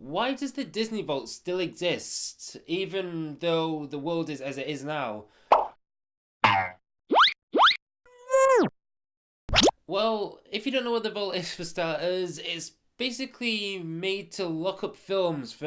why does the Disney Vault still exist, even though the world is as it is now? Well, if you don't know what the Vault is for starters, it's basically made to lock up films for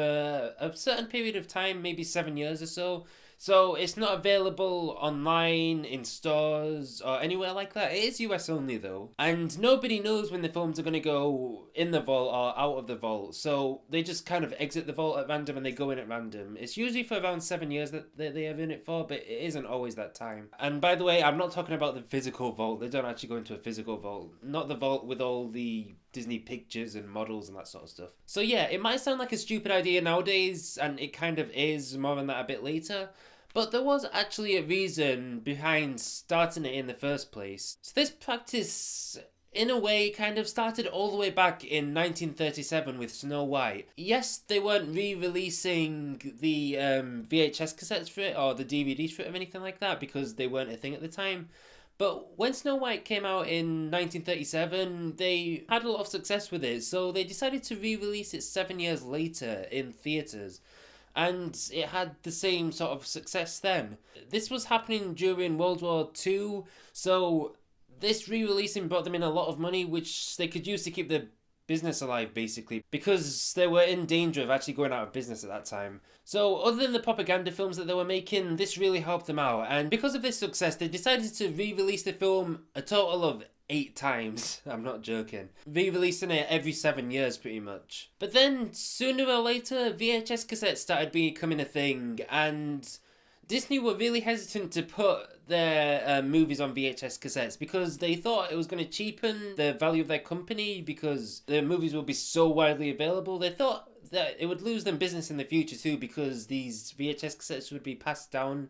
a certain period of time, maybe 7 years or so. So it's not available online, in stores, or anywhere like that. It is US only though. And nobody knows when the films are going to go in the vault or out of the vault. So they just kind of exit the vault at random and they go in at random. It's usually for around 7 years that they are in it for, but it isn't always that time. And by the way, I'm not talking about the physical vault. They don't actually go into a physical vault. Not the vault with all the Disney pictures and models and that sort of stuff. So yeah, it might sound like a stupid idea nowadays, and it kind of is. More on that a bit later. But there was actually a reason behind starting it in the first place. So this practice, in a way, kind of started all the way back in 1937 with Snow White. Yes, they weren't re-releasing the VHS cassettes for it or the DVDs for it or anything like that because they weren't a thing at the time. But when Snow White came out in 1937, they had a lot of success with it, so they decided to re-release it 7 years later in theatres. And it had the same sort of success then. This was happening during World War II, so this re-releasing brought them in a lot of money, which they could use to keep the business alive, basically, because they were in danger of actually going out of business at that time. So other than the propaganda films that they were making, this really helped them out, and because of this success, they decided to re-release the film a total of 8 times. I'm not joking. Re-releasing it every 7 years pretty much. But then sooner or later VHS cassettes started becoming a thing, and Disney were really hesitant to put their movies on VHS cassettes because they thought it was going to cheapen the value of their company because the movies would be so widely available. They thought that it would lose them business in the future too because these VHS cassettes would be passed down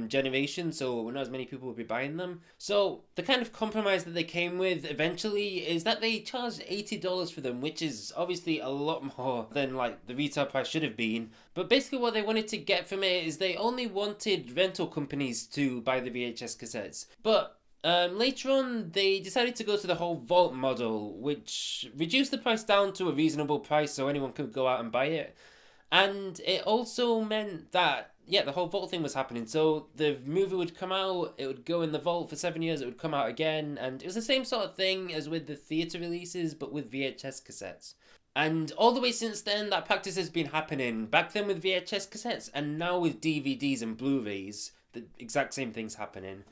generation, so not as many people would be buying them. So the kind of compromise that they came with eventually is that they charged $80 for them, which is obviously a lot more than like the retail price should have been. But basically what they wanted to get from it is they only wanted rental companies to buy the VHS cassettes. But later on, they decided to go to the whole vault model, which reduced the price down to a reasonable price so anyone could go out and buy it. And it also meant that, yeah, the whole vault thing was happening. So the movie would come out, it would go in the vault for 7 years, it would come out again, and it was the same sort of thing as with the theatre releases, but with VHS cassettes. And all the way since then, that practice has been happening. Back then with VHS cassettes, and now with DVDs and Blu-rays, the exact same thing's happening.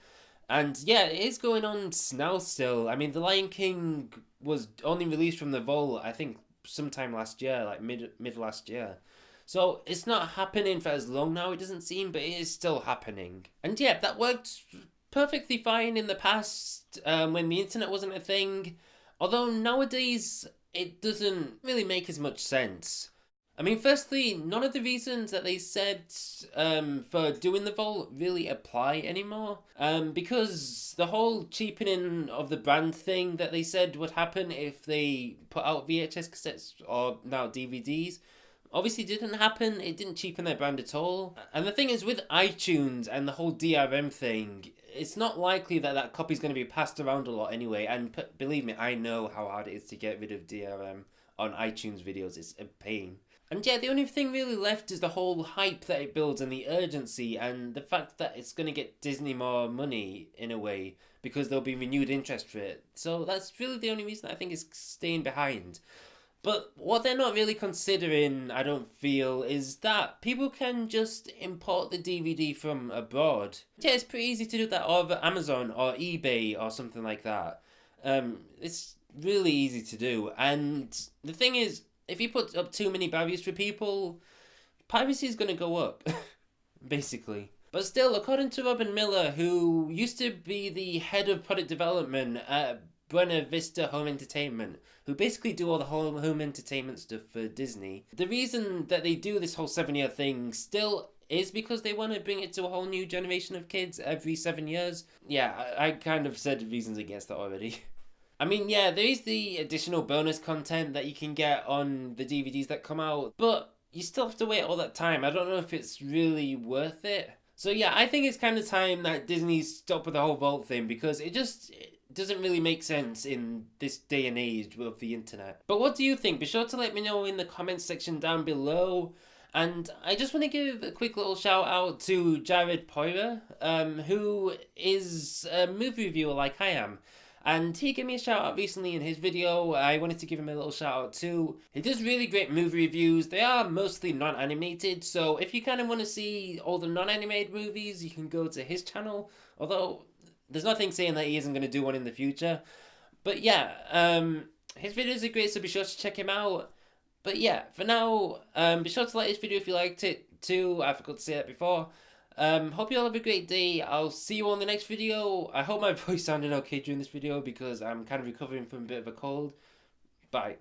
And yeah, it is going on now still. I mean, The Lion King was only released from the vault, I think, sometime last year, like mid last year. So it's not happening for as long now, it doesn't seem, but it is still happening. And yeah, that worked perfectly fine in the past when the internet wasn't a thing. Although nowadays, it doesn't really make as much sense. I mean, firstly, none of the reasons that they said for doing the vault really apply anymore. Because the whole cheapening of the brand thing that they said would happen if they put out VHS cassettes or now DVDs obviously didn't happen. It didn't cheapen their brand at all. And the thing is, with iTunes and the whole DRM thing, it's not likely that that copy's going to be passed around a lot anyway. And believe me, I know how hard it is to get rid of DRM on iTunes videos. It's a pain. And yeah, the only thing really left is the whole hype that it builds and the urgency and the fact that it's going to get Disney more money in a way because there'll be renewed interest for it. So that's really the only reason I think is staying behind. But what they're not really considering, I don't feel, is that people can just import the DVD from abroad. Yeah, it's pretty easy to do that over Amazon or eBay or something like that. It's really easy to do. And the thing is, if you put up too many barriers for people, piracy is going to go up, basically. But still, according to Robin Miller, who used to be the head of product development at Buena Vista Home Entertainment, who basically do all the home entertainment stuff for Disney, the reason that they do this whole 7 year thing still is because they want to bring it to a whole new generation of kids every 7 years. Yeah, I kind of said reasons against that already. I mean, yeah, there is the additional bonus content that you can get on the DVDs that come out, but you still have to wait all that time. I don't know if it's really worth it. So yeah, I think it's kind of time that Disney stopped with the whole vault thing because it just doesn't really make sense in this day and age of the internet. But what do you think? Be sure to let me know in the comments section down below. And I just want to give a quick little shout out to Jared Poyra, who is a movie reviewer like I am. And he gave me a shout out recently in his video. I wanted to give him a little shout out too. He does really great movie reviews. They are mostly non-animated, so if you kind of want to see all the non-animated movies, you can go to his channel. Although there's nothing saying that he isn't going to do one in the future. But yeah, his videos are great, so be sure to check him out. But yeah, for now, be sure to like this video if you liked it too. I forgot to say that before. Hope you all have a great day. I'll see you on the next video. I hope my voice sounded okay during this video because I'm kind of recovering from a bit of a cold. Bye.